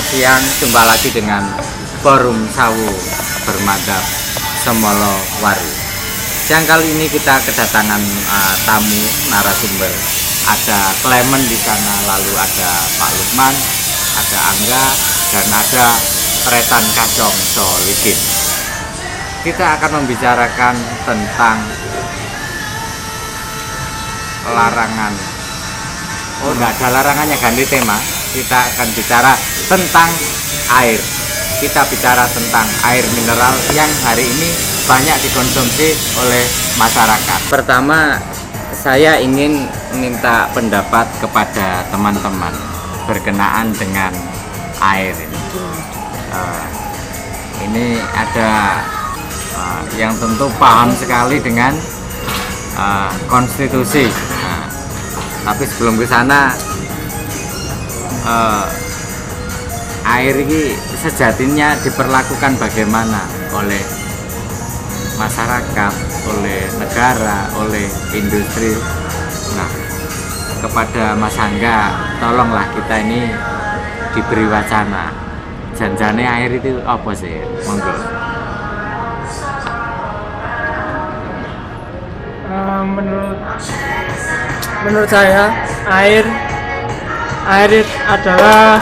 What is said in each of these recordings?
siang, jumpa lagi dengan Forum Sawu Bermadhab Semolo Waru. Siang kali ini kita kedatangan tamu narasumber. Ada Clement di sana, lalu ada Pak Lukman, ada Angga, dan ada Tretan Kacong Solikin. Kita akan membicarakan tentang larangan. Oh, enggak ada larangannya, ganti tema. Kita akan bicara tentang air. Kita bicara tentang air mineral yang hari ini banyak dikonsumsi oleh masyarakat. Pertama, saya ingin minta pendapat kepada teman-teman berkenaan dengan air ini. Ini ada yang tentu paham sekali dengan konstitusi. Tapi sebelum ke sana, air ini sejatinya diperlakukan bagaimana oleh masyarakat, oleh negara, oleh industri. Nah, kepada Mas Angga, tolonglah kita ini diberi wacana. Janjane air itu apa sih? Monggo. Menurut saya air adalah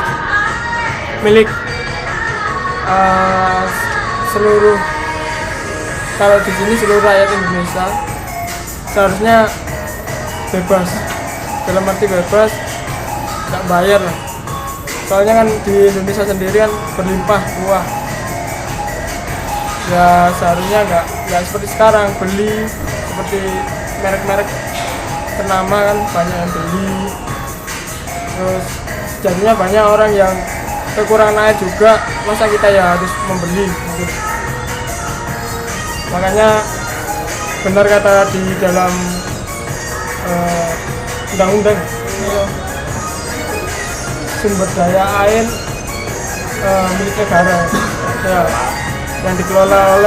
milik seluruh, kalau di sini seluruh rakyat Indonesia seharusnya bebas, dalam arti bebas, nggak bayar lah. Soalnya kan di Indonesia sendiri kan berlimpah ruah. Ya seharusnya nggak seperti sekarang beli seperti merek-merek ternama kan banyak yang beli. Terus jadinya banyak orang yang kekurangan air juga, masa kita ya harus membeli gitu. Makanya benar kata di dalam undang-undang, sumber daya air milik negara ya, yang dikelola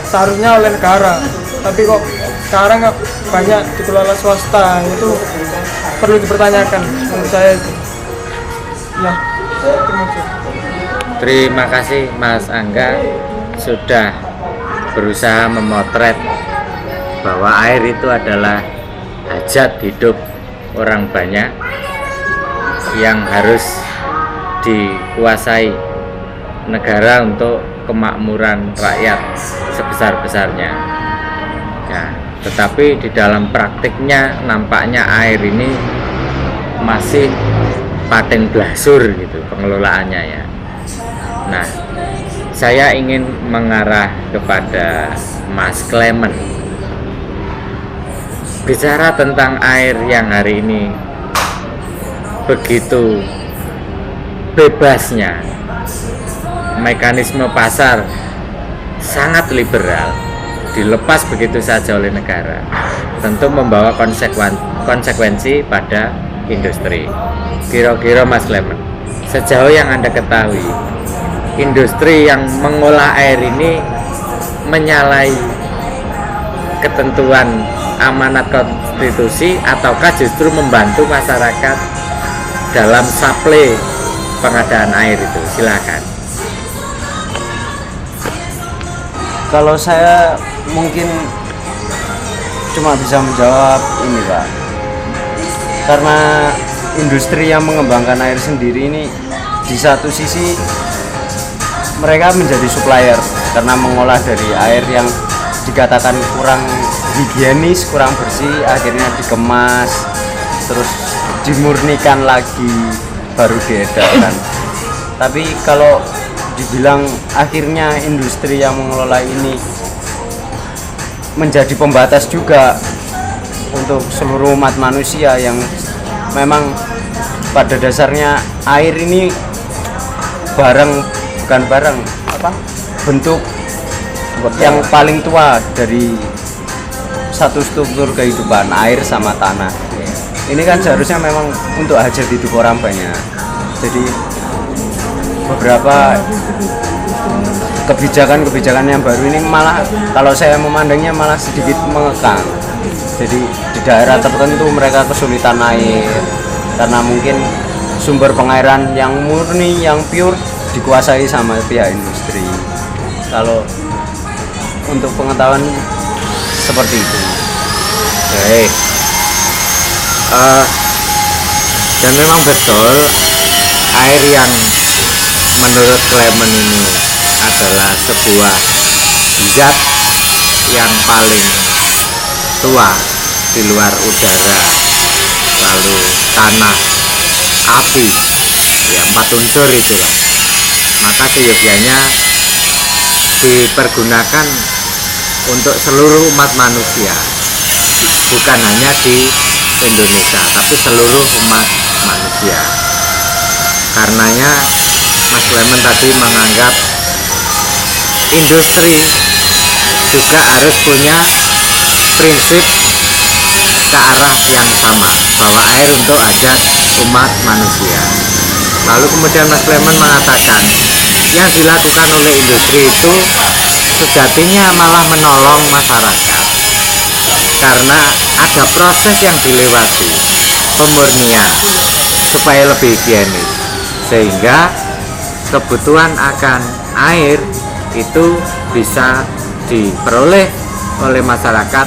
seharusnya oleh negara, tapi kok sekarang banyak dikelola swasta. Itu perlu dipertanyakan menurut saya itu. Ya, Terima kasih Mas Angga sudah berusaha memotret bahwa air itu adalah hajat hidup orang banyak yang harus dikuasai negara untuk kemakmuran rakyat sebesar-besarnya. Ya, tetapi di dalam praktiknya nampaknya air ini masih paten blasur gitu pengelolaannya ya. Nah, saya ingin mengarah kepada Mas Clement. Bicara tentang air yang hari ini begitu bebasnya, mekanisme pasar sangat liberal, dilepas begitu saja oleh negara, tentu membawa konsekuensi pada industri. Kira-kira Mas Clement, sejauh yang Anda ketahui, industri yang mengolah air ini menyalahi ketentuan amanat konstitusi ataukah justru membantu masyarakat dalam suplai pengadaan air itu? Silakan. Kalau saya mungkin cuma bisa menjawab ini Pak, karena industri yang mengembangkan air sendiri ini di satu sisi mereka menjadi supplier karena mengolah dari air yang dikatakan kurang higienis, kurang bersih, akhirnya dikemas terus dimurnikan lagi baru diedarkan. Tapi kalau dibilang akhirnya industri yang mengelola ini menjadi pembatas juga untuk seluruh umat manusia yang memang pada dasarnya air ini bentuk yang paling tua dari satu struktur kehidupan, air sama tanah. Ini kan seharusnya memang untuk hajat hidup orang banyak. Jadi beberapa kebijakan-kebijakan yang baru ini malah kalau saya memandangnya malah sedikit mengekang. Jadi di daerah tertentu mereka kesulitan air karena mungkin sumber pengairan yang murni, yang pure dikuasai sama pihak industri. Kalau untuk pengetahuan seperti itu. Baik. Dan memang betul air yang menurut Clement ini adalah sebuah zat yang paling tua di luar udara, lalu tanah, api, ya 4 unsur itulah. Maka seyogianya dipergunakan untuk seluruh umat manusia, bukan hanya di Indonesia tapi seluruh umat manusia. Karenanya Mas Clement tadi menganggap industri juga harus punya prinsip ke arah yang sama, bahwa air untuk hajat umat manusia. Lalu kemudian Mas Clement mengatakan yang dilakukan oleh industri itu sejatinya malah menolong masyarakat, karena ada proses yang dilewati, pemurnian supaya lebih higienis, sehingga kebutuhan akan air itu bisa diperoleh oleh masyarakat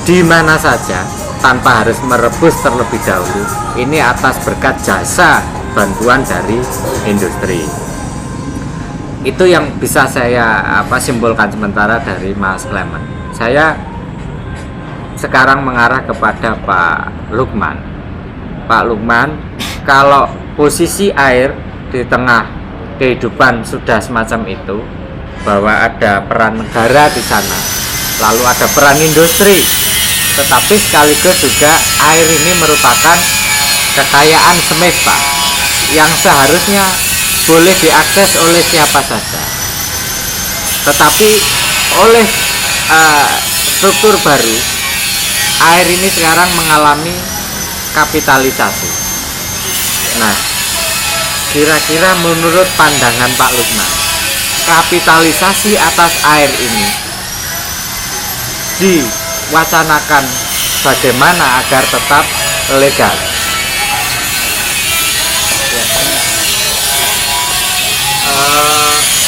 di mana saja tanpa harus merebus terlebih dahulu. Ini atas berkat jasa bantuan dari industri. Itu yang bisa saya simpulkan sementara dari Mas Clement. Saya sekarang mengarah kepada Pak Lukman. Pak Lukman, kalau posisi air di tengah kehidupan sudah semacam itu, bahwa ada peran negara di sana, lalu ada peran industri, tetapi sekaligus juga air ini merupakan kekayaan semesta yang seharusnya boleh diakses oleh siapa saja. Tetapi oleh struktur baru, air ini sekarang mengalami kapitalisasi. Nah, kira-kira menurut pandangan Pak Lukman, kapitalisasi atas air ini diwacanakan bagaimana agar tetap legal?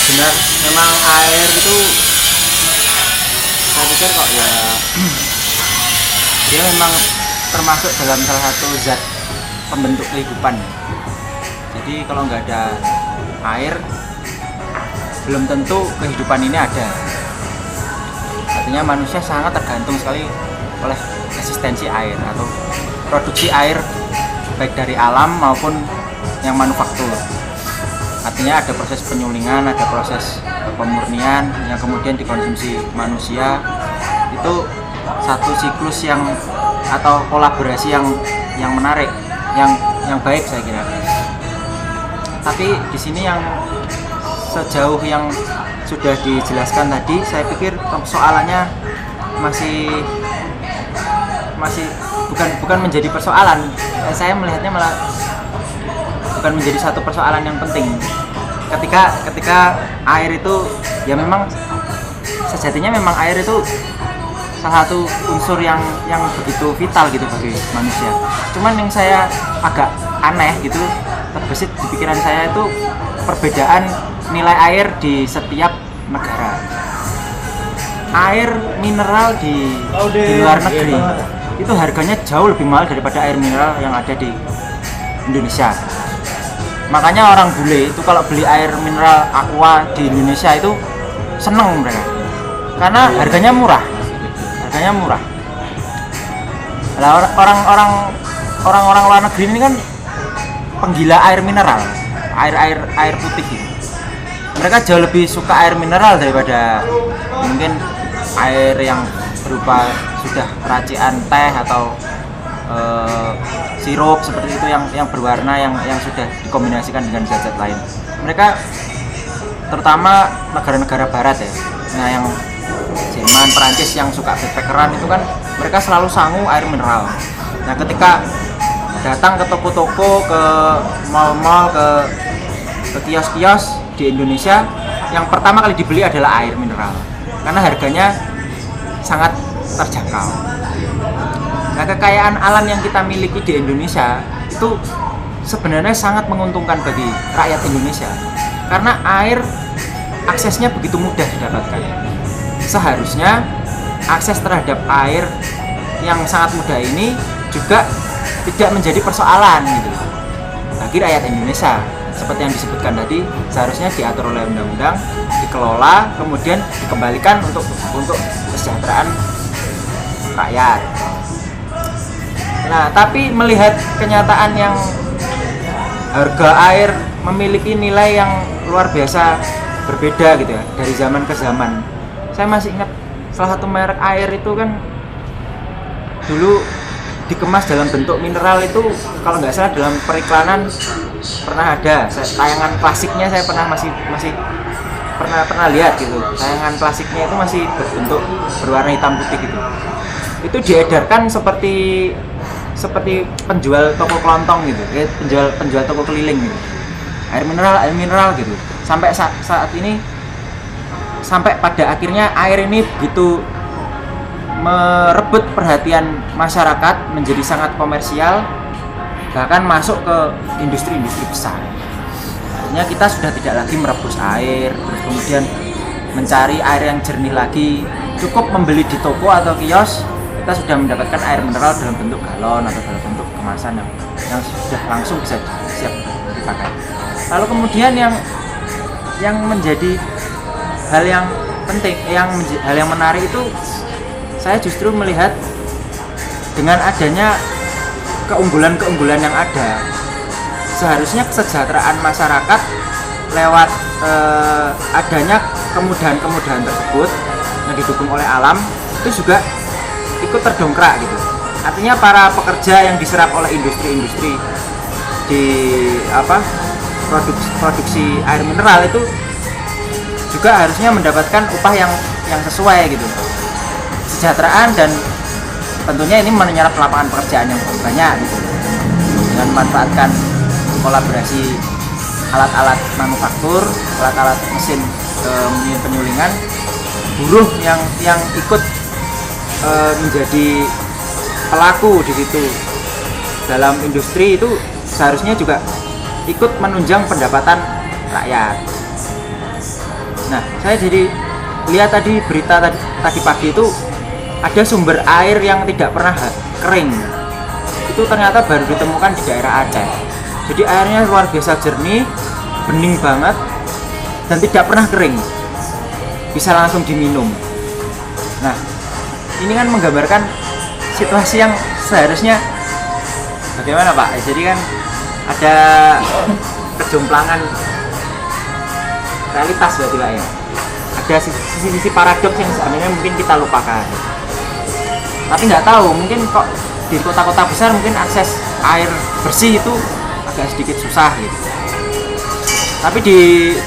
Benar, memang air itu saya pikir kok ya dia memang termasuk dalam salah satu zat pembentuk kehidupan. Jadi kalau nggak ada air belum tentu kehidupan ini ada. Artinya manusia sangat tergantung sekali oleh eksistensi air atau produksi air baik dari alam maupun yang manufaktur. Artinya ada proses penyulingan, ada proses pemurnian yang kemudian dikonsumsi manusia. Itu satu siklus yang atau kolaborasi yang menarik, yang baik saya kira. Tapi di sini yang sejauh yang sudah dijelaskan tadi, saya pikir persoalannya masih bukan menjadi persoalan. Saya melihatnya malah bukan menjadi satu persoalan yang penting. Ketika air itu ya memang sejatinya memang air itu salah satu unsur yang begitu vital gitu bagi manusia. Cuman yang saya agak aneh gitu terbesit di pikiran saya itu perbedaan nilai air di setiap negara. Air mineral di luar negeri itu harganya jauh lebih mahal daripada air mineral yang ada di Indonesia. Makanya orang bule itu kalau beli air mineral aqua di Indonesia itu seneng mereka, karena harganya murah. Lah orang-orang luar negeri ini kan penggila air mineral, air putih gitu. Mereka jauh lebih suka air mineral daripada mungkin air yang berupa sudah racian teh atau sirup seperti itu yang berwarna yang sudah dikombinasikan dengan zat-zat lain. Mereka terutama negara-negara barat ya, nah yang Jerman, Perancis yang suka backpackeran itu kan mereka selalu sangu air mineral. Nah ketika datang ke toko-toko, ke mall-mall, ke kios-kios di Indonesia, yang pertama kali dibeli adalah air mineral karena harganya sangat terjangkau. Nah kekayaan alam yang kita miliki di Indonesia itu sebenarnya sangat menguntungkan bagi rakyat Indonesia karena air aksesnya begitu mudah didapatkan. Seharusnya akses terhadap air yang sangat mudah ini juga tidak menjadi persoalan gitu bagi rakyat Indonesia. Seperti yang disebutkan tadi, seharusnya diatur oleh undang-undang, dikelola, kemudian dikembalikan untuk kesejahteraan rakyat. Nah, tapi melihat kenyataan yang harga air memiliki nilai yang luar biasa berbeda gitu ya dari zaman ke zaman. Saya masih ingat salah satu merek air itu kan dulu dikemas dalam bentuk mineral itu, kalau nggak salah dalam periklanan pernah ada tayangan klasiknya, saya masih pernah lihat gitu, tayangan klasiknya itu masih berbentuk berwarna hitam putih gitu. Itu diedarkan seperti penjual toko kelontong gitu, penjual toko keliling gitu. Air mineral gitu. Sampai saat ini, sampai pada akhirnya air ini begitu merebut perhatian masyarakat, menjadi sangat komersial, bahkan masuk ke industri-industri besar. Artinya kita sudah tidak lagi merebus air, terus kemudian mencari air yang jernih lagi. Cukup membeli di toko atau kios, kita sudah mendapatkan air mineral dalam bentuk galon atau dalam bentuk kemasan yang sudah langsung bisa siap dipakai. Lalu kemudian yang menjadi hal yang penting, hal yang menarik itu, saya justru melihat dengan adanya keunggulan-keunggulan yang ada, seharusnya kesejahteraan masyarakat lewat adanya kemudahan-kemudahan tersebut yang didukung oleh alam itu juga ikut terdongkrak gitu. Artinya para pekerja yang diserap oleh industri-industri di produksi air mineral itu juga harusnya mendapatkan upah yang sesuai gitu, kesejahteraan, dan tentunya ini menyerap lapangan pekerjaan yang banyak gitu, dengan memanfaatkan kolaborasi alat-alat manufaktur, alat-alat mesin penyulingan, buruh yang ikut menjadi pelaku di situ dalam industri itu seharusnya juga ikut menunjang pendapatan rakyat. Nah, saya jadi lihat tadi berita tadi pagi itu ada sumber air yang tidak pernah kering. Itu ternyata baru ditemukan di daerah Aceh. Jadi airnya luar biasa jernih, bening banget, dan tidak pernah kering. Bisa langsung diminum. Nah, ini kan menggambarkan situasi yang seharusnya bagaimana Pak? Jadi kan ada kejomplangan realitas berarti Pak ya. Ada sisi paradoks yang sebenarnya mungkin kita lupakan. Tapi nggak tahu, mungkin kok di kota-kota besar mungkin akses air bersih itu agak sedikit susah gitu. Tapi di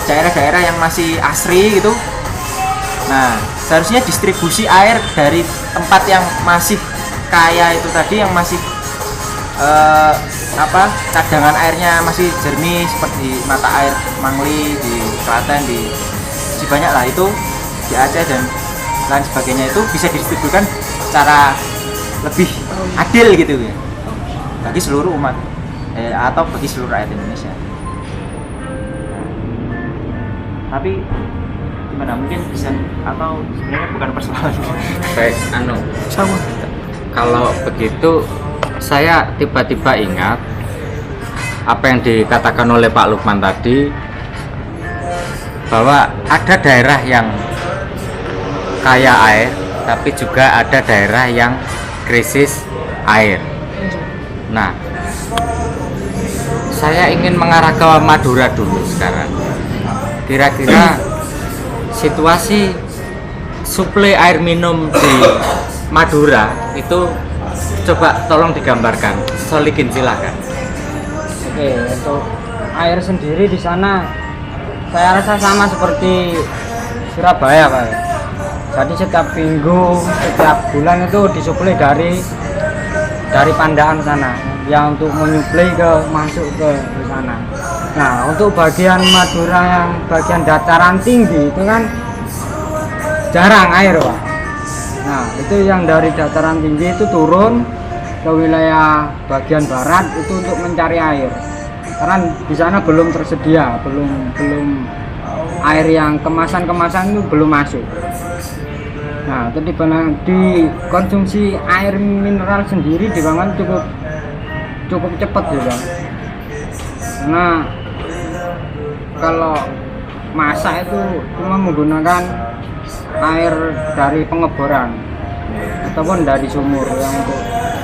daerah-daerah yang masih asri gitu, nah seharusnya distribusi air dari tempat yang masih kaya itu tadi, yang masih cadangan airnya masih jernih seperti mata air Mangli di Klaten, di banyak lah itu di Aceh dan lain sebagainya, itu bisa didistribusikan secara lebih adil gitu ya bagi seluruh umat atau bagi seluruh rakyat Indonesia. Tapi gimana, mungkin bisa atau sebenarnya bukan persoalan. Baik, Sama. kalau begitu saya tiba-tiba ingat apa yang dikatakan oleh Pak Lukman tadi, bahwa ada daerah yang kaya air, tapi juga ada daerah yang krisis air. Nah, saya ingin mengarah ke Madura dulu sekarang. Kira-kira situasi suplai air minum di Madura itu coba tolong digambarkan. Solikin silahkan. Oke, untuk air sendiri di sana saya rasa sama seperti Surabaya Pak. Jadi setiap minggu, setiap bulan itu disuplai dari Pandaan sana, yang untuk menyuplai masuk ke sana. Nah, untuk bagian Madura yang bagian dataran tinggi itu kan jarang air Pak. Nah, itu yang dari dataran tinggi itu turun ke wilayah bagian barat itu untuk mencari air. karena di sana belum tersedia, belum air yang kemasan itu belum masuk. Nah, di konsumsi air mineral sendiri di Bangkalan cukup cepat ya Bang. Karena kalau masak itu cuma menggunakan air dari pengeboran ataupun dari sumur yang untuk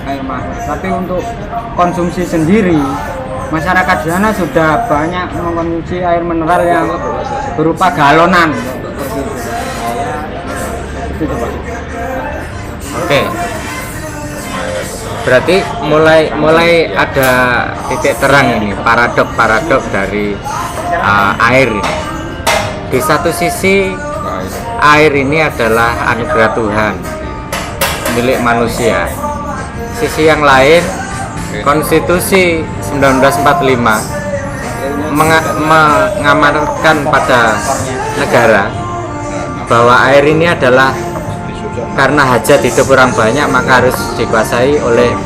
air masak. Tapi untuk konsumsi sendiri, masyarakat di sana sudah banyak mengkonsumsi air mineral yang berupa galonan seperti itu. Itu Pak. Oke. Berarti mulai ada titik terang ini, paradok dari air. Di satu sisi air ini adalah anugerah Tuhan, milik manusia. Sisi yang lain, Konstitusi 1945 mengamanatkan pada negara bahwa air ini adalah karena hajat hidup orang banyak maka harus dikuasai oleh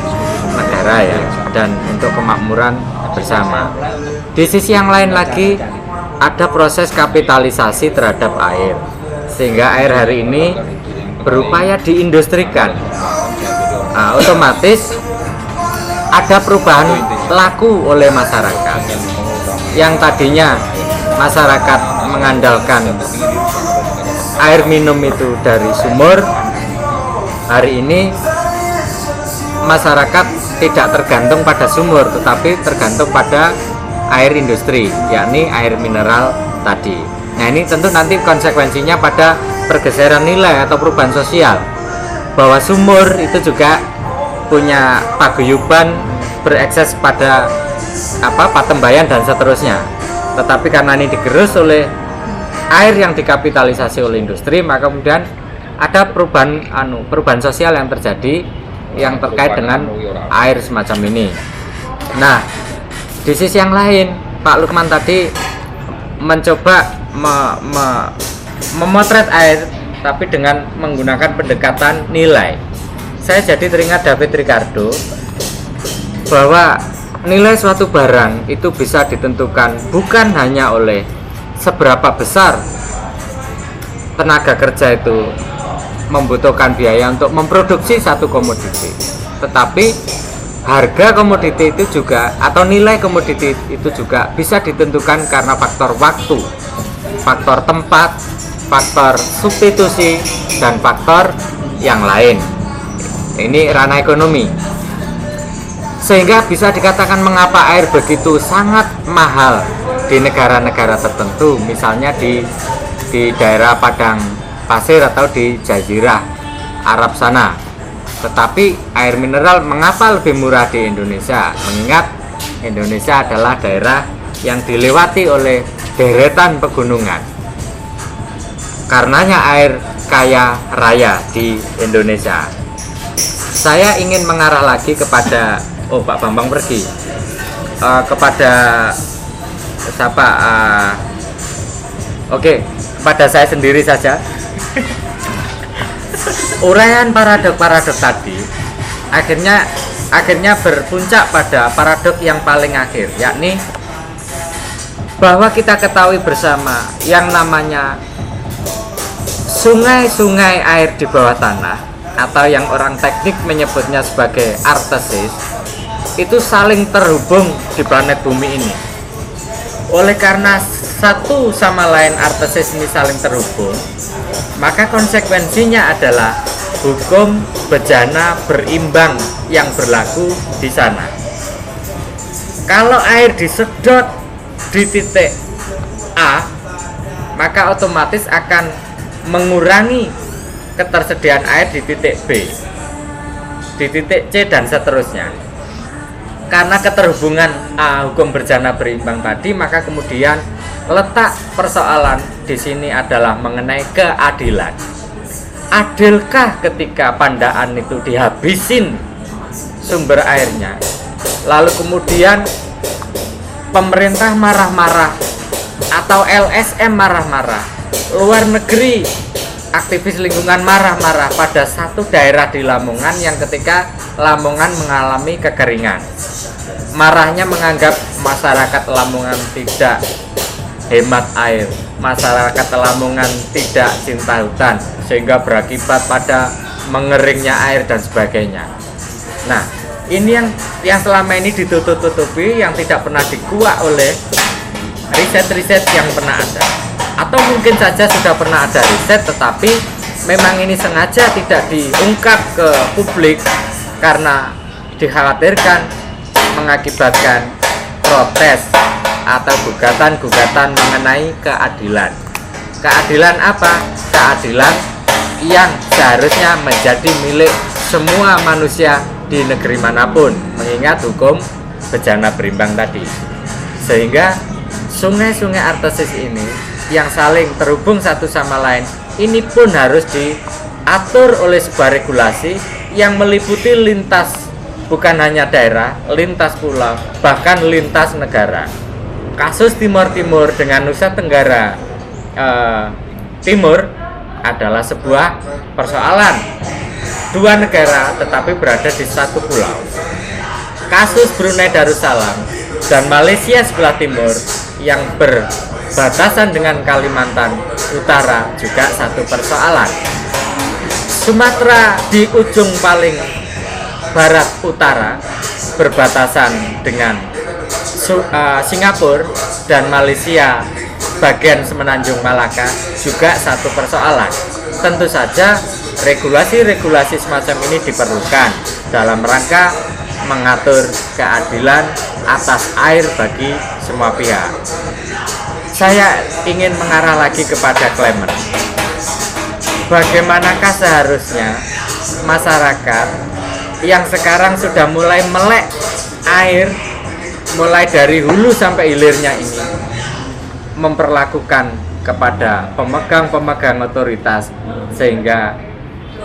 negara ya, dan untuk kemakmuran bersama. Di sisi yang lain lagi ada proses kapitalisasi terhadap air, sehingga air hari ini berupaya diindustrikan. Nah, otomatis ada perubahan laku oleh masyarakat. Yang tadinya masyarakat mengandalkan air minum itu dari sumur, hari ini masyarakat tidak tergantung pada sumur tetapi tergantung pada air industri, yakni air mineral tadi. Nah, ini tentu nanti konsekuensinya pada pergeseran nilai atau perubahan sosial, bahwa sumur itu juga punya paguyuban berekses pada patembayan dan seterusnya. Tetapi karena ini digerus oleh air yang dikapitalisasi oleh industri, maka kemudian ada perubahan sosial yang terjadi yang terkait dengan air semacam ini. Nah, di sisi yang lain, Pak Lukman tadi mencoba memotret air tapi dengan menggunakan pendekatan nilai. Saya jadi teringat David Ricardo bahwa nilai suatu barang itu bisa ditentukan bukan hanya oleh seberapa besar tenaga kerja itu membutuhkan biaya untuk memproduksi satu komoditi, tetapi harga komoditi itu juga atau nilai komoditi itu juga bisa ditentukan karena faktor waktu, faktor tempat, faktor substitusi, dan faktor yang lain. Ini ranah ekonomi. Sehingga bisa dikatakan mengapa air begitu sangat mahal di negara-negara tertentu, misalnya di daerah padang pasir atau di Jazirah Arab sana. Tetapi air mineral mengapa lebih murah di Indonesia? Mengingat Indonesia adalah daerah yang dilewati oleh deretan pegunungan. Karenanya air kaya raya di Indonesia. Saya ingin mengarah lagi kepada Pak Bambang pergi kepada siapa? Kepada saya sendiri saja. Uraian paradok tadi akhirnya berpuncak pada paradok yang paling akhir, yakni bahwa kita ketahui bersama yang namanya sungai-sungai air di bawah tanah atau yang orang teknik menyebutnya sebagai artesis itu saling terhubung di planet bumi ini. Oleh karena satu sama lain artesis ini saling terhubung, maka konsekuensinya adalah hukum bejana berimbang yang berlaku di sana. Kalau air disedot di titik A, maka otomatis akan mengurangi ketersediaan air di titik B, di titik C, dan seterusnya. Karena keterhubungan hukum bejana berimbang tadi, maka kemudian letak persoalan di sini adalah mengenai keadilan. Adilkah ketika Pandaan itu dihabisin sumber airnya, lalu kemudian pemerintah marah-marah atau LSM marah-marah, luar negeri aktivis lingkungan marah-marah pada satu daerah di Lamongan yang ketika Lamongan mengalami kekeringan. Marahnya menganggap masyarakat Lamongan tidak hemat air, masyarakat Lamongan tidak cinta hutan, sehingga berakibat pada mengeringnya air dan sebagainya. Nah, ini yang selama ini ditutup-tutupi, yang tidak pernah dikuak oleh riset-riset yang pernah ada, atau mungkin saja sudah pernah ada riset tetapi memang ini sengaja tidak diungkap ke publik karena dikhawatirkan mengakibatkan protes atau gugatan-gugatan mengenai keadilan. Keadilan apa? Keadilan yang seharusnya menjadi milik semua manusia di negeri manapun, mengingat hukum bejana berimbang tadi. Sehingga sungai-sungai Artesis ini yang saling terhubung satu sama lain ini pun harus diatur oleh sebuah regulasi yang meliputi lintas, bukan hanya daerah, lintas pulau, bahkan lintas negara. Kasus Timur Timur dengan Nusa Tenggara Timur adalah sebuah persoalan dua negara tetapi berada di satu pulau. Kasus Brunei Darussalam dan Malaysia sebelah timur yang berbatasan dengan Kalimantan Utara juga satu persoalan. Sumatera di ujung paling barat utara berbatasan dengan Singapura dan Malaysia bagian semenanjung Malaka juga satu persoalan. Tentu saja regulasi-regulasi semacam ini diperlukan dalam rangka mengatur keadilan atas air bagi semua pihak. Saya ingin mengarah lagi kepada Clement. Bagaimanakah seharusnya masyarakat yang sekarang sudah mulai melek air mulai dari hulu sampai hilirnya ini memperlakukan kepada pemegang-pemegang otoritas sehingga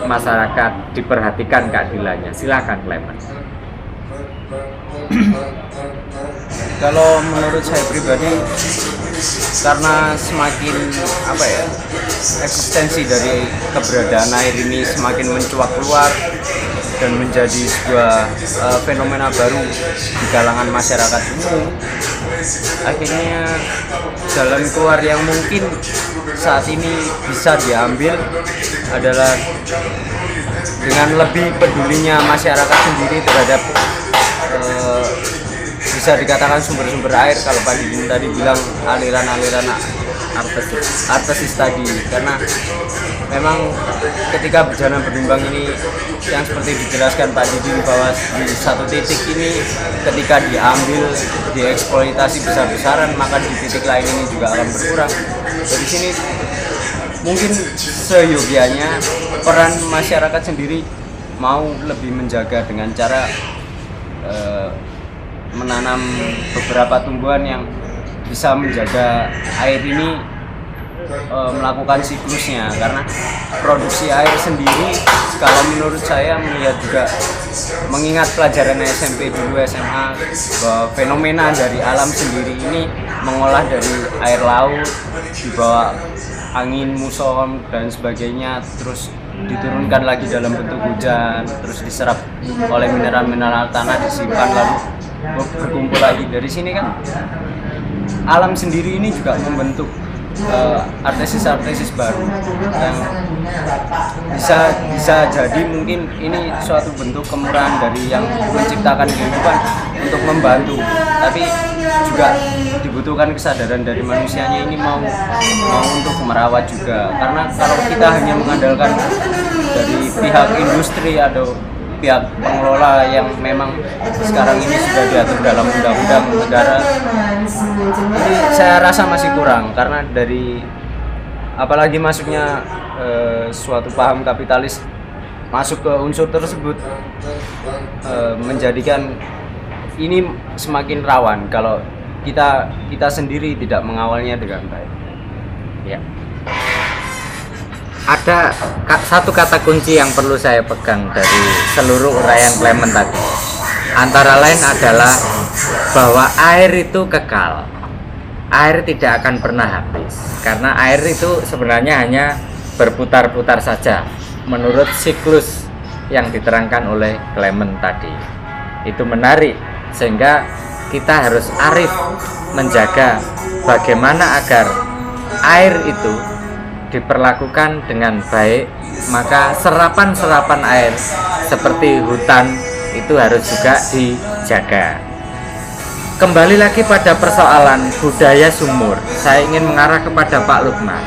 masyarakat diperhatikan keadilannya? Silakan Clement. Kalau menurut saya pribadi, karena semakin eksistensi dari keberadaan air ini semakin mencuat keluar dan menjadi sebuah fenomena baru di kalangan masyarakat umum, akhirnya jalan keluar yang mungkin saat ini bisa diambil adalah dengan lebih pedulinya masyarakat sendiri terhadap bisa dikatakan sumber-sumber air. Kalau Pak Didin tadi bilang aliran-aliran artesis tadi, karena memang ketika bejana berimbang ini yang seperti dijelaskan Pak Didin bahwa di satu titik ini ketika diambil, dieksploitasi besar-besaran, maka di titik lain ini juga akan berkurang. Dari sini mungkin seyogianya peran masyarakat sendiri mau lebih menjaga dengan cara menanam beberapa tumbuhan yang bisa menjaga air ini melakukan siklusnya, karena produksi air sendiri kalau menurut saya melihat juga mengingat pelajaran SMP dulu, SMA, bahwa fenomena dari alam sendiri ini mengolah dari air laut dibawa angin muson dan sebagainya, terus diturunkan lagi dalam bentuk hujan, terus diserap oleh mineral-mineral tanah, disimpan lalu berkumpul lagi. Dari sini kan alam sendiri ini juga membentuk artesis-artesis baru yang bisa jadi mungkin ini suatu bentuk kemurahan dari yang menciptakan kehidupan untuk membantu, tapi juga dibutuhkan kesadaran dari manusianya ini mau untuk merawat juga, karena kalau kita hanya mengandalkan dari pihak industri atau pihak pengelola yang memang sekarang ini sudah diatur dalam undang-undang negara, ini saya rasa masih kurang, karena dari apalagi masuknya suatu paham kapitalis masuk ke unsur tersebut menjadikan ini semakin rawan kalau kita sendiri tidak mengawalnya dengan baik. Ya. Ada satu kata kunci yang perlu saya pegang dari seluruh uraian Clement tadi. Antara lain adalah bahwa air itu kekal. Air tidak akan pernah habis. Karena air itu sebenarnya hanya berputar-putar saja menurut siklus yang diterangkan oleh Clement tadi. Itu menarik, sehingga kita harus arif menjaga bagaimana agar air itu diperlakukan dengan baik, maka serapan-serapan air seperti hutan itu harus juga dijaga. Kembali lagi pada persoalan budaya sumur, saya ingin mengarah kepada Pak Lukman.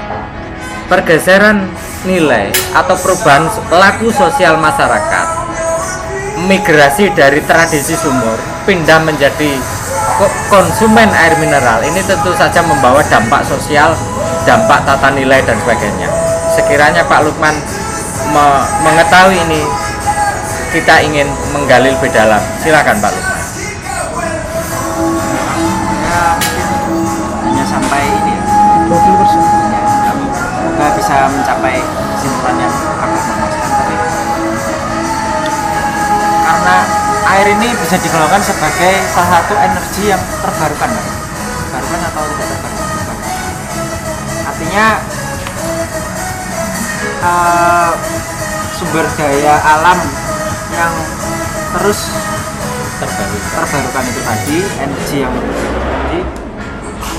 Pergeseran nilai atau perubahan laku sosial masyarakat, migrasi dari tradisi sumur pindah menjadi konsumen air mineral, ini tentu saja membawa dampak sosial, dampak tata nilai dan sebagainya. Sekiranya Pak Lukman mengetahui ini, kita ingin menggali lebih dalam. Silakan Pak Lukman. Ya mungkin hanya sampai ini ya. 20%. Ya, semoga bisa mencapai kesimpulan yang agak memuaskan tadi. Karena air ini bisa digolongkan sebagai salah satu energi yang terbarukan, Pak. Terbarukan atau tidak terbarukan? Artinya sumber daya alam yang terus terbarukan itu tadi, energi yang terbarukan tadi,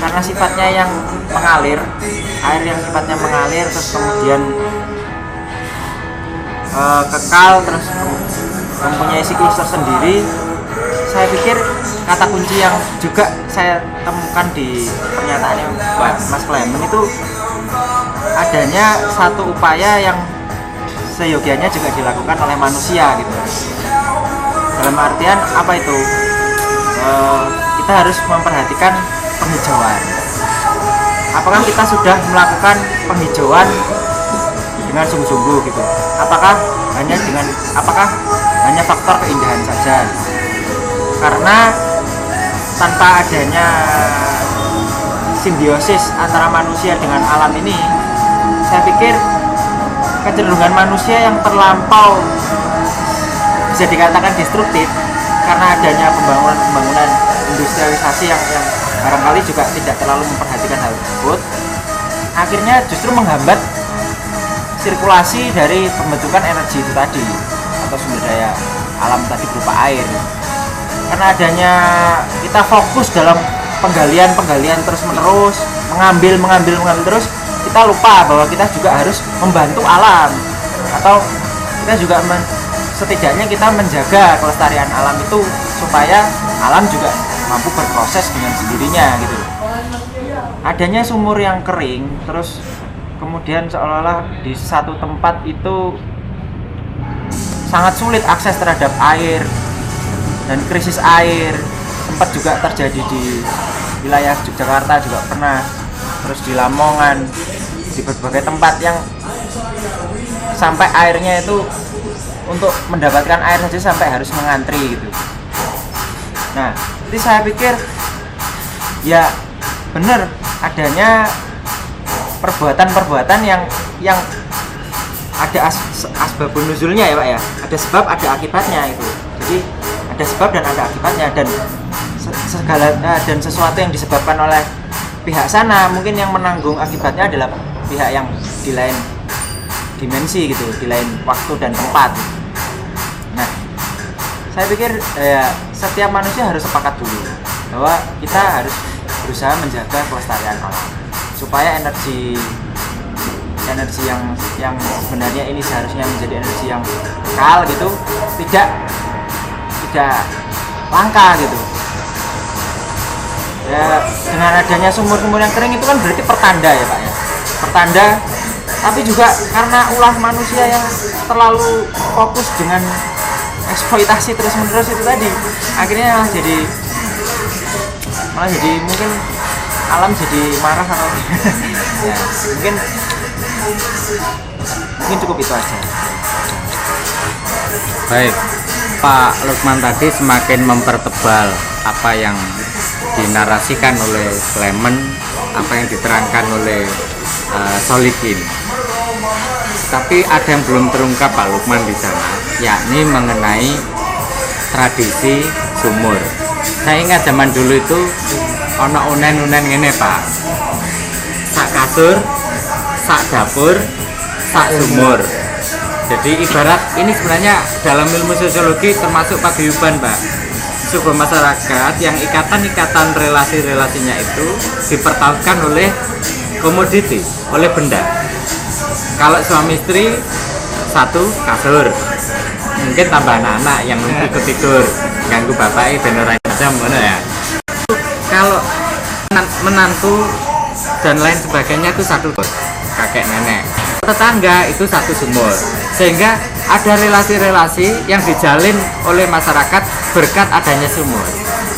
karena sifatnya yang mengalir, air yang sifatnya mengalir terus kemudian kekal, terus mempunyai siklus tersendiri. Saya pikir kata kunci yang juga saya temukan di pernyataannya Mas Clement itu adanya satu upaya yang seyogianya juga dilakukan oleh manusia gitu. Dalam artian apa itu? Kita harus memperhatikan penghijauan. Apakah kita sudah melakukan penghijauan dengan sungguh-sungguh gitu? Apakah hanya faktor keindahan saja? Karena tanpa adanya simbiosis antara manusia dengan alam ini, saya pikir kecenderungan manusia yang terlampau bisa dikatakan destruktif karena adanya pembangunan industrialisasi yang barangkali juga tidak terlalu memperhatikan hal tersebut, akhirnya justru menghambat sirkulasi dari pembentukan energi itu tadi atau sumber daya alam tadi berupa air. Karena adanya kita fokus dalam penggalian terus menerus, mengambil terus, kita lupa bahwa kita juga harus membantu alam, atau kita juga setidaknya kita menjaga kelestarian alam itu supaya alam juga mampu berproses dengan sendirinya gitu. Adanya sumur yang kering terus kemudian seolah-olah di satu tempat itu sangat sulit akses terhadap air dan krisis air, sempat juga terjadi di wilayah Yogyakarta juga pernah, terus di Lamongan, di berbagai tempat yang sampai airnya itu untuk mendapatkan air saja sampai harus mengantri gitu. Nah, jadi saya pikir ya benar adanya perbuatan yang ada asbabun nuzulnya ya Pak ya. Ada sebab, ada akibatnya itu. Jadi ada sebab dan ada akibatnya, dan segala dan sesuatu yang disebabkan oleh pihak sana mungkin yang menanggung akibatnya adalah pihak yang di lain dimensi gitu, di lain waktu dan tempat. Nah, saya pikir setiap manusia harus sepakat dulu bahwa kita harus berusaha menjaga kelestarian alam supaya energi yang sebenarnya ini seharusnya menjadi energi yang kekal gitu tidak langka gitu. Ya, dengan adanya sumur-sumur yang kering itu kan berarti pertanda ya Pak ya, pertanda, tapi juga karena ulah manusia yang terlalu fokus dengan eksploitasi terus-menerus itu tadi, akhirnya malah jadi mungkin alam jadi marah atau ya, mungkin cukup itu aja. Baik, Pak Lukman tadi semakin mempertebal apa yang dinarasikan oleh Clement, apa yang diterangkan oleh Solikin. Tapi ada yang belum terungkap Pak Lukman di sana, yakni mengenai tradisi sumur. Saya ingat zaman dulu itu ono unen-unen ngene Pak, sak kasur, sak dapur, sak sumur. Jadi ibarat ini sebenarnya dalam ilmu sosiologi termasuk paguyuban Pak. sebuah masyarakat yang ikatan-ikatan relasi-relasinya itu dipertahankan oleh komoditi, oleh benda. Kalau suami istri satu kasur, mungkin tambah anak-anak yang ikut tidur, ganggu bapaknya beneran jam mana ya. Kalau menantu dan lain sebagainya itu satu kakek nenek, tetangga itu satu sumur, sehingga ada relasi-relasi yang dijalin oleh masyarakat berkat adanya sumur.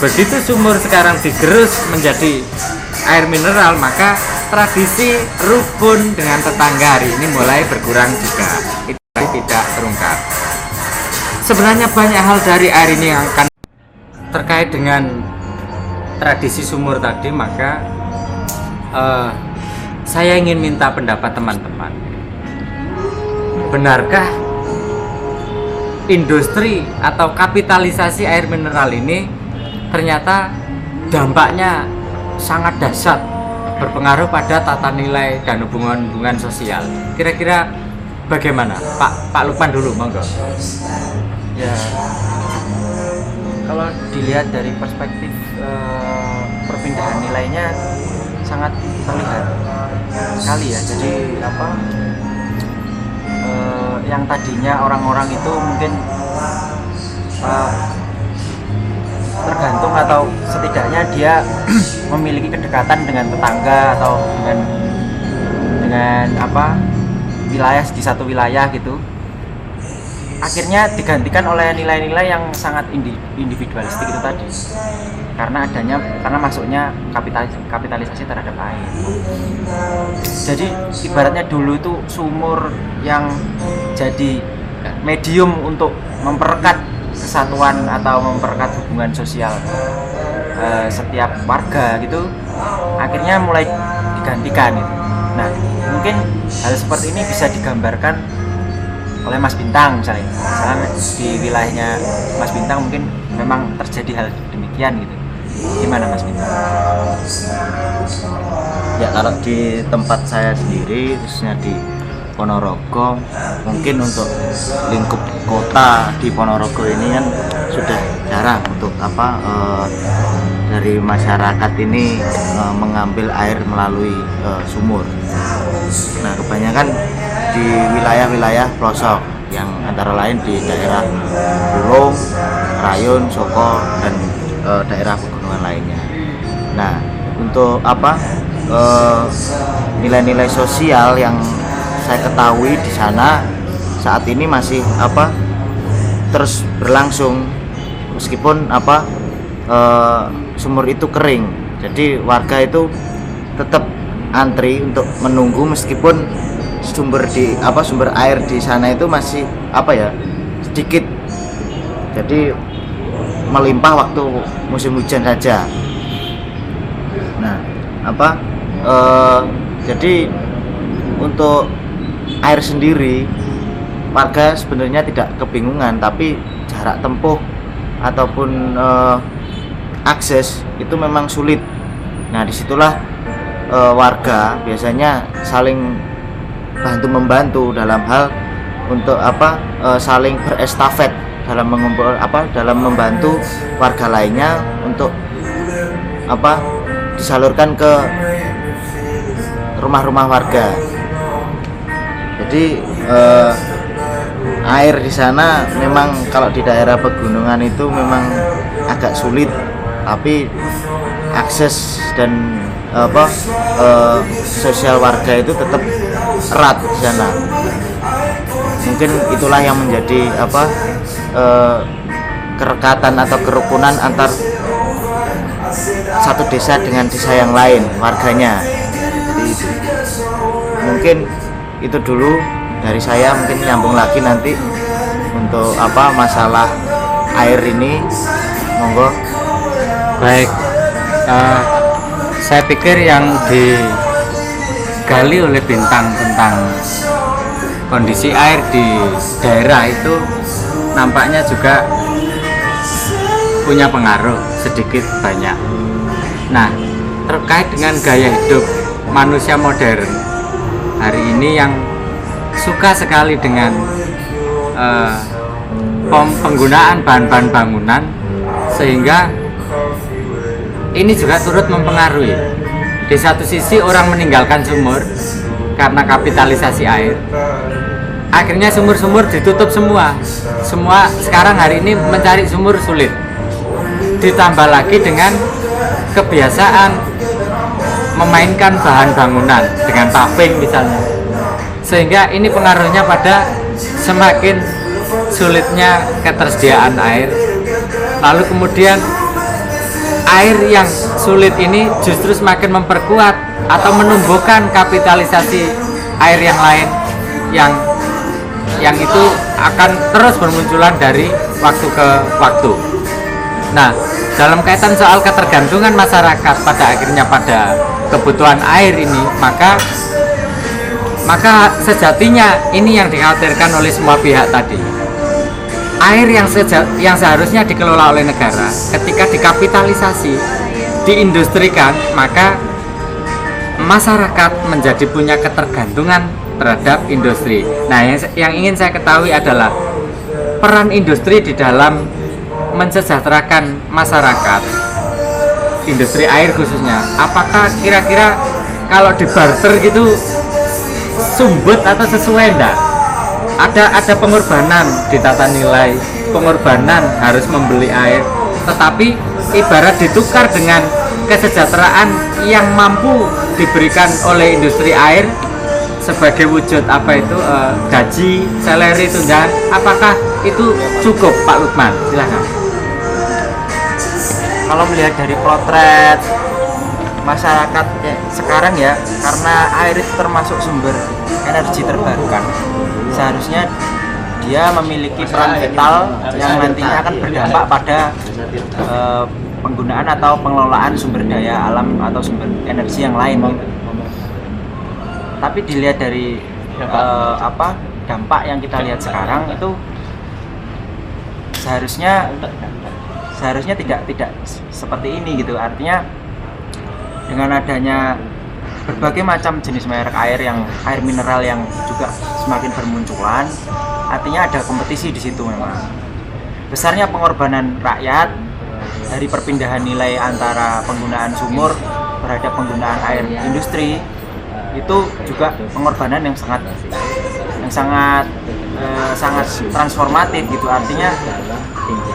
Begitu sumur sekarang digerus menjadi air mineral, maka tradisi rukun dengan tetangga hari ini mulai berkurang juga. Itu tidak terungkap. Sebenarnya banyak hal dari air ini yang akan terkait dengan tradisi sumur tadi, maka saya ingin minta pendapat teman-teman. Benarkah industri atau kapitalisasi air mineral ini ternyata dampaknya sangat dahsyat, berpengaruh pada tata nilai dan hubungan-hubungan sosial? Kira-kira bagaimana? Pak Lukman dulu, monggo. Ya, kalau dilihat dari perspektif perpindahan nilainya sangat terlihat sekali ya. Jadi yang tadinya orang-orang itu mungkin tergantung atau setidaknya dia memiliki kedekatan dengan tetangga atau dengan wilayah di satu wilayah gitu, akhirnya digantikan oleh nilai-nilai yang sangat individualistik itu tadi, karena masuknya kapitalisasi terhadap air. Jadi ibaratnya dulu itu sumur yang jadi medium untuk memperekat kesatuan atau memperekat hubungan sosial setiap warga gitu, akhirnya mulai digantikan gitu. Nah, mungkin hal seperti ini bisa digambarkan oleh Mas Bintang misalnya di wilayahnya Mas Bintang mungkin memang terjadi hal demikian gitu. Gimana Mas Bintang? Ya, kalau di tempat saya sendiri, khususnya di Ponorogo, mungkin untuk lingkup kota di Ponorogo ini kan sudah jarang untuk dari masyarakat ini mengambil air melalui sumur. Nah, kebanyakan di wilayah-wilayah pelosok yang antara lain di daerah Bulung, Rayun, Soko, dan daerah pegunungan lainnya. Nah, untuk nilai-nilai sosial yang saya ketahui di sana saat ini masih terus berlangsung meskipun sumur itu kering. Jadi warga itu tetap antri untuk menunggu meskipun sumber air di sana itu masih sedikit. Jadi melimpah waktu musim hujan saja. Nah, jadi untuk air sendiri warga sebenarnya tidak kebingungan, tapi jarak tempuh ataupun akses itu memang sulit. Nah, disitulah warga biasanya saling bantu membantu dalam hal untuk saling berestafet dalam dalam membantu warga lainnya untuk disalurkan ke rumah-rumah warga. Jadi air di sana memang kalau di daerah pegunungan itu memang agak sulit, tapi akses dan sosial warga itu tetap erat di sana. Mungkin itulah yang menjadi kerekatan atau kerukunan antar satu desa dengan desa yang lain warganya. Jadi itu. Mungkin itu dulu dari saya, mungkin nyambung lagi nanti untuk masalah air ini, monggo. Baik, saya pikir yang digali oleh Bintang tentang kondisi air di daerah itu nampaknya juga punya pengaruh sedikit banyak. Nah, terkait dengan gaya hidup manusia modern hari ini yang suka sekali dengan penggunaan bahan-bahan bangunan, sehingga ini juga turut mempengaruhi. Di satu sisi orang meninggalkan sumur karena kapitalisasi air, akhirnya sumur-sumur ditutup semua. Semua sekarang hari ini mencari sumur sulit. Ditambah lagi dengan kebiasaan memainkan bahan bangunan dengan paving misalnya, sehingga ini pengaruhnya pada semakin sulitnya ketersediaan air. Lalu kemudian air yang sulit ini justru semakin memperkuat atau menumbuhkan kapitalisasi air yang lain yang itu akan terus bermunculan dari waktu ke waktu. Nah, dalam kaitan soal ketergantungan masyarakat pada akhirnya pada kebutuhan air ini, maka sejatinya ini yang dikhawatirkan oleh semua pihak tadi. Air yang seharusnya dikelola oleh negara, ketika dikapitalisasi, diindustrikan, maka masyarakat menjadi punya ketergantungan terhadap industri. Nah, yang ingin saya ketahui adalah peran industri di dalam mensejahterakan masyarakat, industri air khususnya. Apakah kira-kira kalau di barter gitu sumbut atau sesuai enggak? Ada pengorbanan di tata nilai, pengorbanan harus membeli air, tetapi ibarat ditukar dengan kesejahteraan yang mampu diberikan oleh industri air sebagai wujud gaji, salary, tunjangan. Apakah itu cukup, Pak Lukman? Silakan. Kalau melihat dari potret masyarakat sekarang ya, karena air itu termasuk sumber energi terbarukan, seharusnya dia memiliki peran vital yang nantinya akan berdampak pada penggunaan atau pengelolaan sumber daya alam atau sumber energi yang lain gitu. Tapi dilihat dari dampak yang kita lihat sekarang itu seharusnya tidak seperti ini gitu. Artinya dengan adanya berbagai macam jenis merek air mineral yang juga semakin bermunculan, artinya ada kompetisi di situ. Memang besarnya pengorbanan rakyat dari perpindahan nilai antara penggunaan sumur terhadap penggunaan air industri, itu juga pengorbanan yang sangat transformatif gitu. Artinya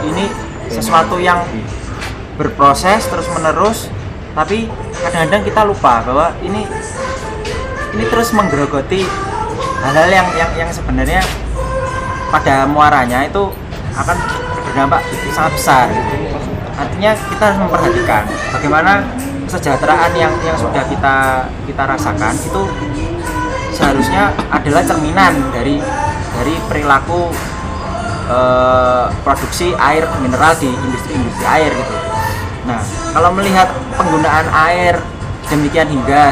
ini sesuatu yang berproses terus menerus, tapi kadang-kadang kita lupa bahwa ini terus menggerogoti hal-hal yang sebenarnya pada muaranya itu akan berdampak sangat besar gitu. Artinya kita harus memperhatikan bagaimana kesejahteraan yang sudah kita rasakan itu seharusnya adalah cerminan dari perilaku produksi air mineral di industri air gitu. Nah, kalau melihat penggunaan air demikian hingga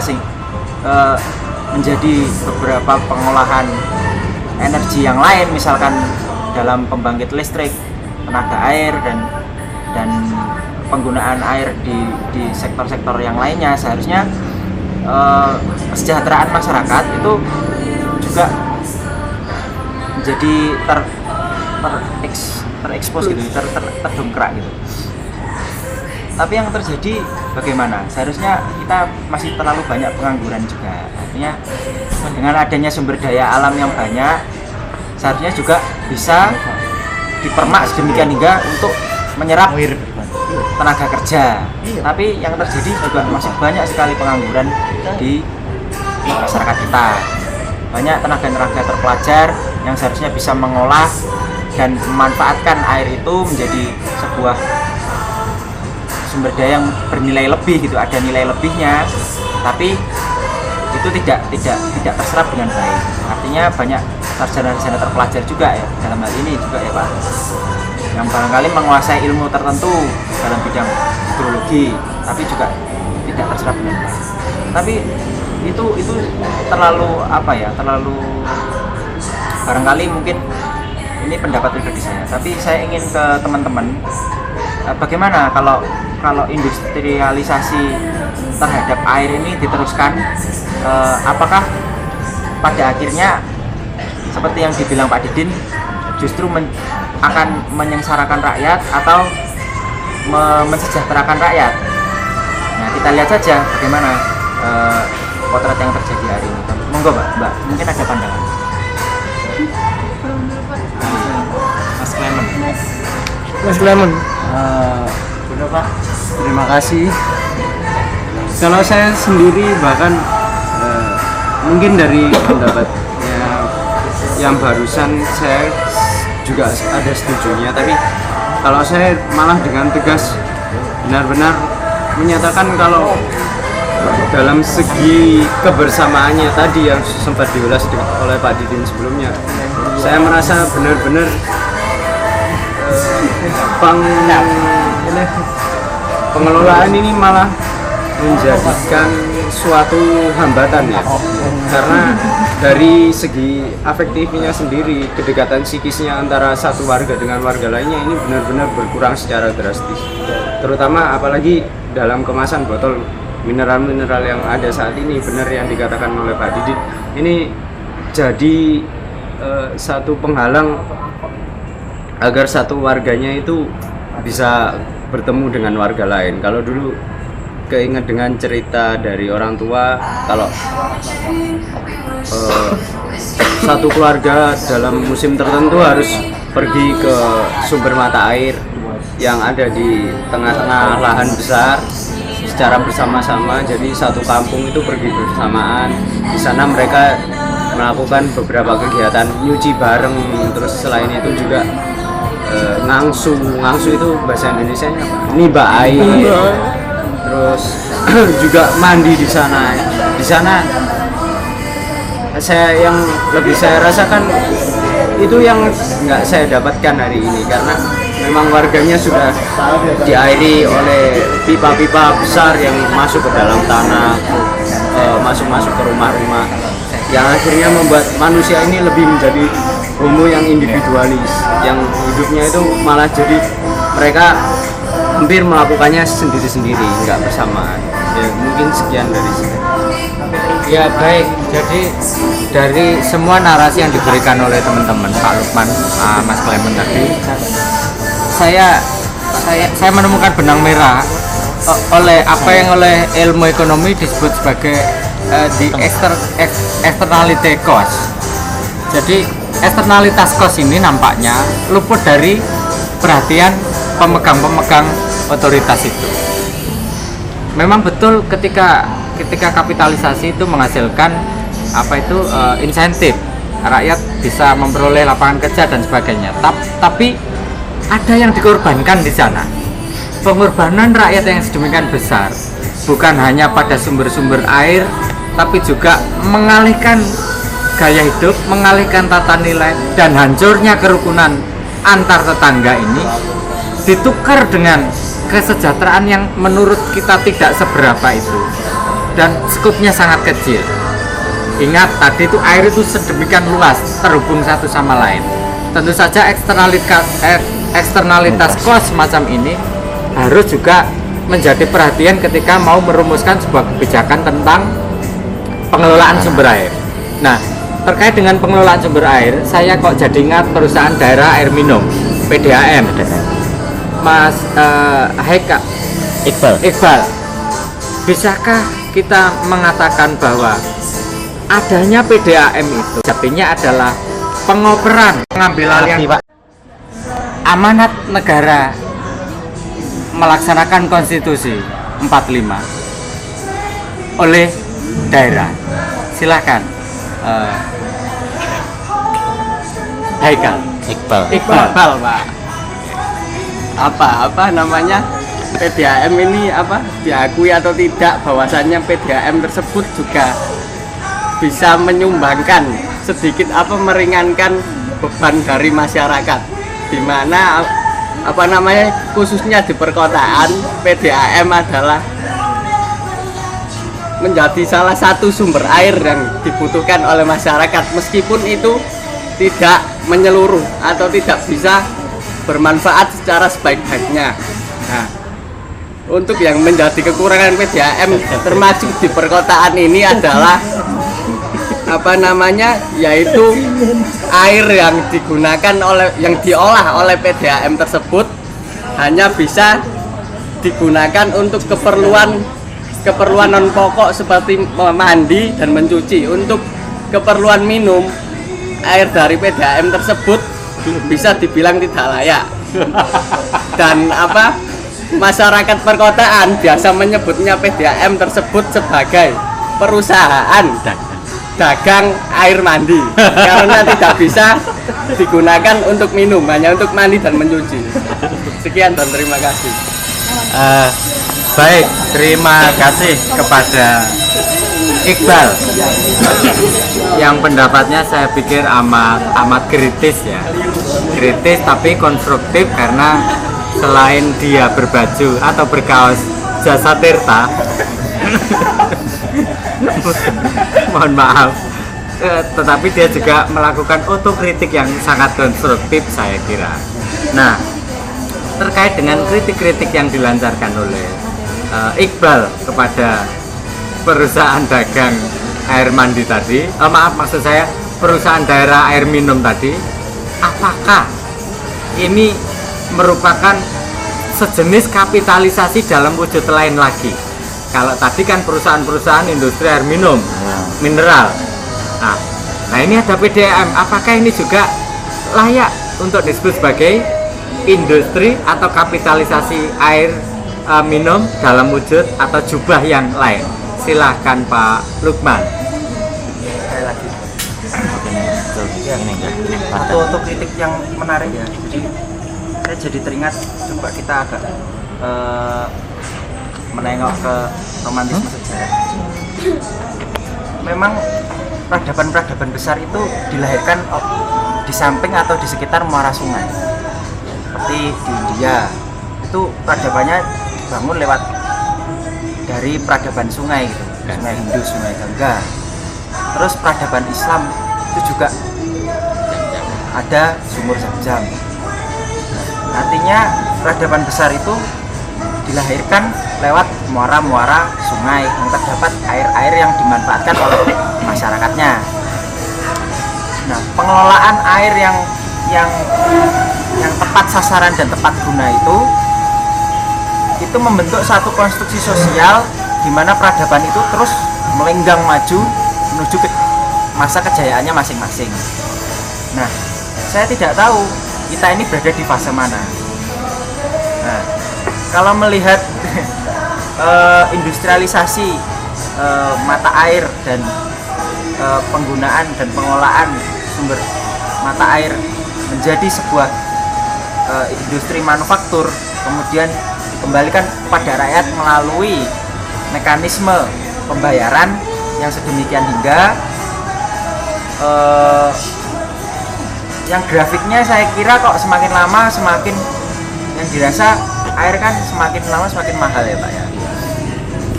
menjadi beberapa pengolahan energi yang lain, misalkan dalam pembangkit listrik, tenaga air dan penggunaan air di sektor-sektor yang lainnya, seharusnya kesejahteraan masyarakat itu juga menjadi terekspos gitu, terdongkrak gitu. Tapi yang terjadi bagaimana? Seharusnya kita masih terlalu banyak pengangguran juga. Artinya dengan adanya sumber daya alam yang banyak, seharusnya juga bisa dipermak sedemikian hingga untuk menyerap tenaga kerja. Tapi yang terjadi juga masih banyak sekali pengangguran di masyarakat kita. Banyak tenaga terpelajar yang seharusnya bisa mengolah dan memanfaatkan air itu menjadi sebuah sumber daya yang bernilai lebih gitu, ada nilai lebihnya, tapi itu tidak terserap dengan baik. Artinya banyak sarjana terpelajar juga ya dalam hal ini juga ya Pak, yang barangkali menguasai ilmu tertentu dalam bidang hidrologi, tapi juga tidak terserap dengan baik. Tapi itu terlalu terlalu barangkali mungkin ini pendapat pribadi saya, tapi saya ingin ke teman-teman, bagaimana kalau industrialisasi terhadap air ini diteruskan, apakah pada akhirnya seperti yang dibilang Pak Didin justru akan menyengsarakan rakyat, atau mensejahterakan rakyat. Nah, kita lihat saja bagaimana potret yang terjadi hari ini. Monggo Mbak, mungkin ada pandangan. Mas Clement. Mas Clement. Benar Pak, terima kasih. Kalau saya sendiri bahkan mungkin dari pendapatnya yang barusan saya juga ada setujunya, tapi kalau saya malah dengan tegas benar-benar menyatakan kalau dalam segi kebersamaannya tadi yang sempat diulas oleh Pak Didin sebelumnya, saya merasa benar-benar pengelolaan ini malah menjadikan suatu hambatan ya, karena dari segi afektifnya sendiri, kedekatan psikisnya antara satu warga dengan warga lainnya ini benar-benar berkurang secara drastis, terutama apalagi dalam kemasan botol mineral-mineral yang ada saat ini. Benar yang dikatakan oleh Pak Didit, ini jadi satu penghalang agar satu warganya itu bisa bertemu dengan warga lain. Kalau dulu keinget dengan cerita dari orang tua, kalau satu keluarga dalam musim tertentu harus pergi ke sumber mata air yang ada di tengah-tengah lahan besar secara bersama-sama. Jadi satu kampung itu pergi bersamaan. Di sana mereka melakukan beberapa kegiatan nyuci bareng, terus selain itu juga ngangsu itu bahasa Indonesianya apa? Niba air. Terus juga mandi di sana. Di sana yang lebih saya rasakan itu yang nggak saya dapatkan hari ini, karena memang warganya sudah diairi oleh pipa-pipa besar yang masuk ke dalam tanah, masuk ke rumah-rumah, yang akhirnya membuat manusia ini lebih menjadi homo yang individualis, yang hidupnya itu malah jadi mereka hampir melakukannya sendiri-sendiri, nggak bersamaan. Ya, mungkin sekian dari saya. Ya baik, jadi dari semua narasi yang diberikan oleh teman-teman Pak Lukman, Mas Clement tadi, saya menemukan benang merah oleh apa yang oleh ilmu ekonomi disebut sebagai the externality cost. Jadi eksternalitas cost ini nampaknya luput dari perhatian pemegang otoritas itu. Memang betul ketika kapitalisasi itu menghasilkan insentif, rakyat bisa memperoleh lapangan kerja dan sebagainya. Tapi ada yang dikorbankan di sana. Pengorbanan rakyat yang sedemikian besar bukan hanya pada sumber-sumber air, tapi juga mengalihkan gaya hidup, mengalihkan tata nilai, dan hancurnya kerukunan antar tetangga ini ditukar dengan kesejahteraan yang menurut kita tidak seberapa itu, dan skupnya sangat kecil. Ingat tadi itu air itu sedemikian luas terhubung satu sama lain. Tentu saja eksternalitas cost semacam ini harus juga menjadi perhatian ketika mau merumuskan sebuah kebijakan tentang pengelolaan sumber air. Nah, terkait dengan pengelolaan sumber air, saya kok jadi ingat perusahaan daerah air minum PDAM. Mas Haika Iqbal, bisakah kita mengatakan bahwa adanya PDAM itu artinya adalah pengoperan pengambil alih amanat negara melaksanakan konstitusi 45 oleh daerah? Silakan Haikal Iqbal Pak. Apa namanya, PDAM ini diakui atau tidak bahwasannya PDAM tersebut juga bisa menyumbangkan sedikit meringankan beban dari masyarakat, di mana khususnya di perkotaan PDAM adalah menjadi salah satu sumber air yang dibutuhkan oleh masyarakat, meskipun itu tidak menyeluruh atau tidak bisa bermanfaat secara sebaik-baiknya. Nah, untuk yang menjadi kekurangan PDAM termasuk di perkotaan ini adalah yaitu air yang digunakan yang diolah oleh PDAM tersebut hanya bisa digunakan untuk keperluan non pokok seperti mandi dan mencuci. Untuk keperluan minum, air dari PDAM tersebut bisa dibilang tidak layak. Dan masyarakat perkotaan biasa menyebutnya PDAM tersebut sebagai perusahaan dagang air mandi karena tidak bisa digunakan untuk minum, hanya untuk mandi dan mencuci. Sekian dan terima kasih. Baik, terima kasih kepada Iqbal yang pendapatnya saya pikir amat kritis ya, kritis tapi konstruktif, karena selain dia berbaju atau berkaos Jasa Tirta mohon maaf, tetapi dia juga melakukan otokritik yang sangat konstruktif saya kira. Nah, terkait dengan kritik-kritik yang dilancarkan oleh Iqbal kepada perusahaan dagang air mandi tadi, maksud saya perusahaan daerah air minum tadi, apakah ini merupakan sejenis kapitalisasi dalam wujud lain lagi? Kalau tadi kan perusahaan-perusahaan industri air minum, mineral. Nah ini ada PDAM, apakah ini juga layak untuk disebut sebagai industri atau kapitalisasi air minum dalam wujud atau jubah yang lain? Silahkan Pak Lukman. Sekali lagi. Satu otokritik yang menarik ya. Jadi saya jadi teringat, coba kita agak menengok ke romantisme sejarah. Memang peradaban-peradaban besar itu dilahirkan di samping atau di sekitar muara sungai. Seperti di India, itu peradabannya dibangun lewat dari peradaban sungai gitu, sungai Hindu, sungai Gangga. Terus peradaban Islam itu juga ada sumur Zam-Zam. Artinya peradaban besar itu dilahirkan lewat muara-muara sungai yang terdapat air-air yang dimanfaatkan oleh masyarakatnya. Nah, pengelolaan air yang tepat sasaran dan tepat guna itu membentuk satu konstruksi sosial di mana peradaban itu terus melenggang maju menuju ke masa kejayaannya masing-masing. Nah, saya tidak tahu kita ini berada di fase mana. Nah, kalau melihat industrialisasi mata air dan penggunaan dan pengelolaan sumber mata air menjadi sebuah industri manufaktur, kemudian dikembalikan kepada rakyat melalui mekanisme pembayaran yang sedemikian hingga yang grafiknya saya kira kok semakin lama semakin yang dirasa air kan semakin lama semakin mahal ya Pak ya.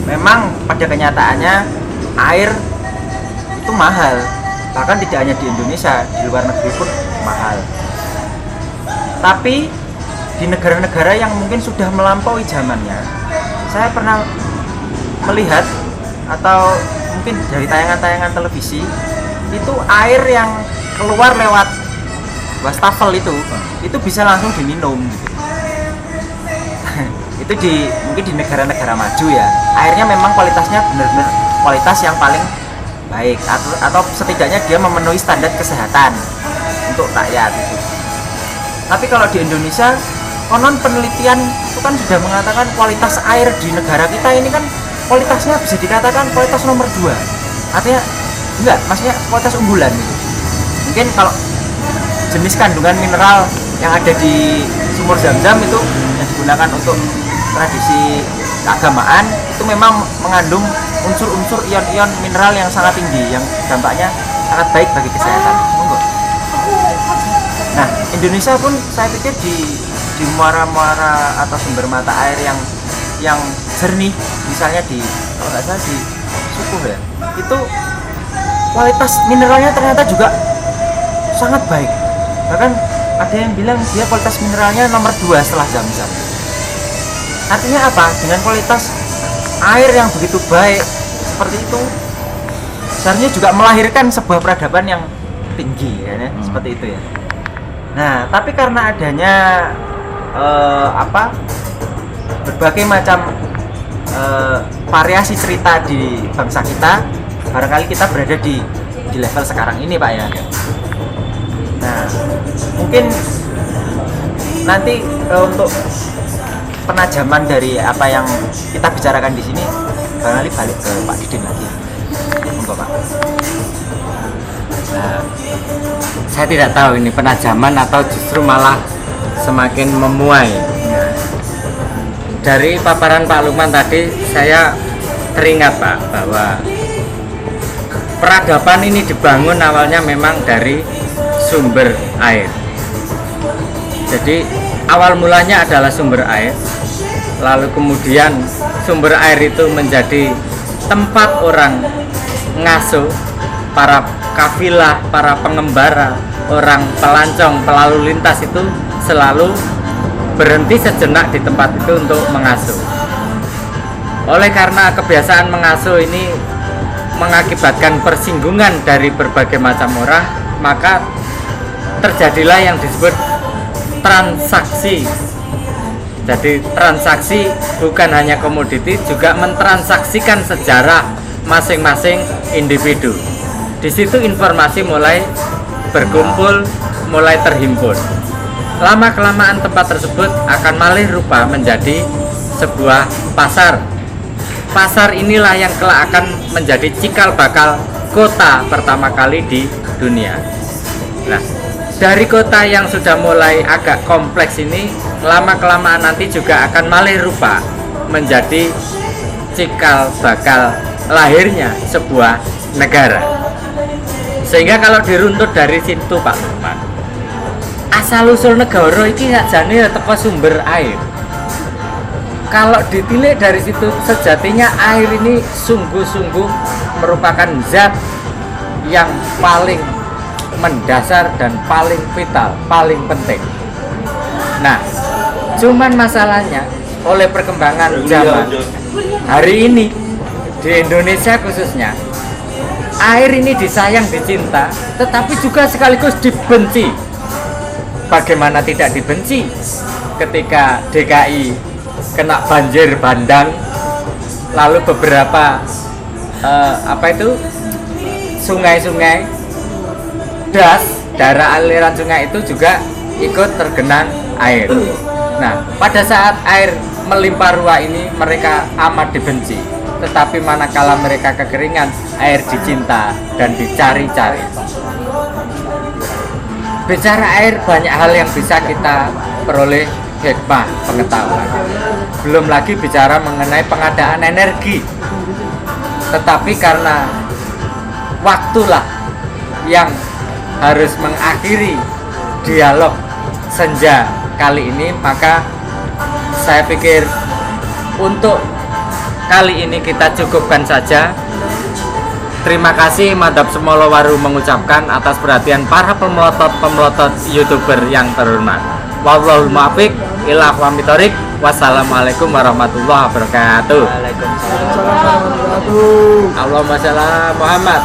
Memang pada kenyataannya air itu mahal, bahkan tidak hanya di Indonesia, di luar negeri pun mahal. Tapi di negara-negara yang mungkin sudah melampaui zamannya, saya pernah melihat atau mungkin dari tayangan-tayangan televisi itu air yang keluar lewat wastafel itu bisa langsung diminum. Itu mungkin di negara-negara maju ya, airnya memang kualitasnya benar-benar kualitas yang paling baik atau setidaknya dia memenuhi standar kesehatan untuk rakyat itu. Tapi kalau di Indonesia, konon penelitian itu kan sudah mengatakan kualitas air di negara kita ini kan kualitasnya bisa dikatakan kualitas nomor 2. Artinya enggak, maksudnya kualitas unggulan gitu. Mungkin kalau jenis kandungan mineral yang ada di sumur Zam-Zam itu yang digunakan untuk tradisi keagamaan itu memang mengandung unsur-unsur ion-ion mineral yang sangat tinggi yang dampaknya sangat baik bagi kesehatan. Nah, Indonesia pun saya pikir di muara-muara atau sumber mata air yang jernih, misalnya kalau nggak salah di Sukuh ya, itu kualitas mineralnya ternyata juga sangat baik. Bahkan ada yang bilang dia kualitas mineralnya nomor 2 setelah Zam-Zam. Artinya apa? Dengan kualitas air yang begitu baik seperti itu, seharusnya juga melahirkan sebuah peradaban yang tinggi ya, seperti itu ya. Nah, tapi karena adanya berbagai macam variasi cerita di bangsa kita, barangkali kita berada di level sekarang ini Pak ya. Nah mungkin nanti untuk penajaman dari apa yang kita bicarakan di sini barangkali balik ke Pak Didin lagi. Monggo Pak. Nah, saya tidak tahu ini penajaman atau justru malah semakin memuai. Dari paparan Pak Lukman tadi saya teringat Pak bahwa peradaban ini dibangun awalnya memang dari sumber air. Jadi awal mulanya adalah sumber air, lalu kemudian sumber air itu menjadi tempat orang ngasuh, para kafilah, para pengembara, orang pelancong, pelalu lintas itu selalu berhenti sejenak di tempat itu untuk mengasuh. Oleh karena kebiasaan mengasuh ini mengakibatkan persinggungan dari berbagai macam orang, maka terjadilah yang disebut transaksi. Jadi transaksi bukan hanya komoditi, juga mentransaksikan sejarah masing-masing individu. Di situ informasi mulai berkumpul, mulai terhimpun. Lama-kelamaan tempat tersebut akan malih rupa menjadi sebuah pasar. Pasar inilah yang kelak akan menjadi cikal bakal kota pertama kali di dunia. Nah, dari kota yang sudah mulai agak kompleks ini, lama-kelamaan nanti juga akan malih rupa menjadi cikal bakal lahirnya sebuah negara. Sehingga kalau diruntut dari situ Pak Lukman, asal usul negara iki sakjane teko sumber air. Kalau ditilik dari situ, sejatinya air ini sungguh-sungguh merupakan zat yang paling mendasar dan paling vital, paling penting. Nah, cuman masalahnya oleh perkembangan zaman hari ini di Indonesia khususnya, air ini disayang, dicinta, tetapi juga sekaligus dibenci. Bagaimana tidak dibenci ketika DKI kena banjir bandang, lalu beberapa sungai-sungai, daerah aliran sungai itu juga ikut tergenang air. Nah, pada saat air melimpah ruah ini mereka amat dibenci, tetapi manakala mereka kekeringan, air dicinta dan dicari-cari. Bicara air, banyak hal yang bisa kita peroleh hikmah pengetahuan. Belum lagi bicara mengenai pengadaan energi. Tetapi karena waktulah yang harus mengakhiri dialog senja kali ini, maka saya pikir untuk kali ini kita cukupkan saja. Terima kasih Madhab Semolowaru mengucapkan atas perhatian para pemelotot YouTuber yang terhormat. Wallahul muwaffiq ila aqwamit thoriq. Wassalamualaikum warahmatullahi wabarakatuh. Waalaikumsalam warahmatullahi wabarakatuh. Allahumma shalli ala Muhammad.